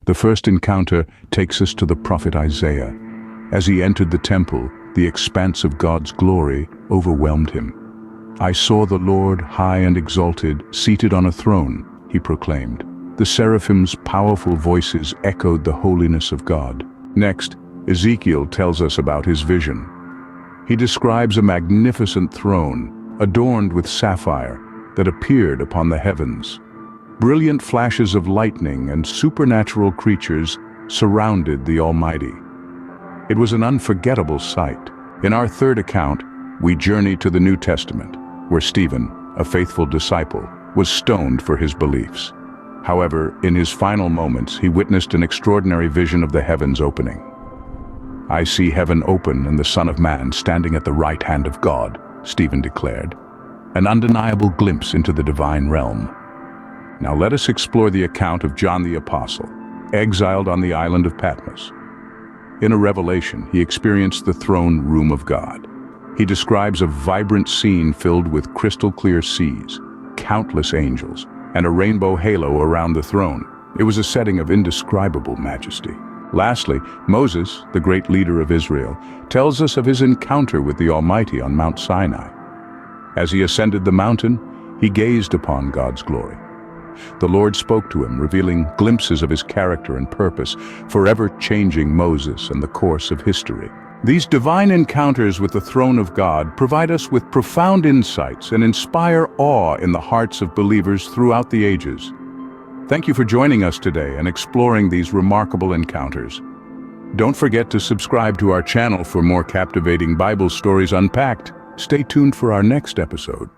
The first encounter takes us to the prophet Isaiah. As he entered the temple, the expanse of God's glory overwhelmed him. "I saw the Lord high and exalted, seated on a throne," he proclaimed. The seraphim's powerful voices echoed the holiness of God. Next, Ezekiel tells us about his vision. He describes a magnificent throne, adorned with sapphire, that appeared upon the heavens. Brilliant flashes of lightning and supernatural creatures surrounded the Almighty. It was an unforgettable sight. In our third account, we journey to the New Testament, where Stephen, a faithful disciple, was stoned for his beliefs. However, in his final moments, he witnessed an extraordinary vision of the heavens opening. "I see heaven open and the Son of Man standing at the right hand of God," Stephen declared. An undeniable glimpse into the divine realm. Now let us explore the account of John the Apostle, exiled on the island of Patmos. In a revelation, he experienced the throne room of God. He describes a vibrant scene filled with crystal-clear seas, countless angels, and a rainbow halo around the throne. It was a setting of indescribable majesty. Lastly, Moses, the great leader of Israel, tells us of his encounter with the Almighty on Mount Sinai. As he ascended the mountain, he gazed upon God's glory. The Lord spoke to him, revealing glimpses of his character and purpose, forever changing Moses and the course of history. These divine encounters with the throne of God provide us with profound insights and inspire awe in the hearts of believers throughout the ages. Thank you for joining us today and exploring these remarkable encounters. Don't forget to subscribe to our channel for more captivating Bible stories unpacked. Stay tuned for our next episode.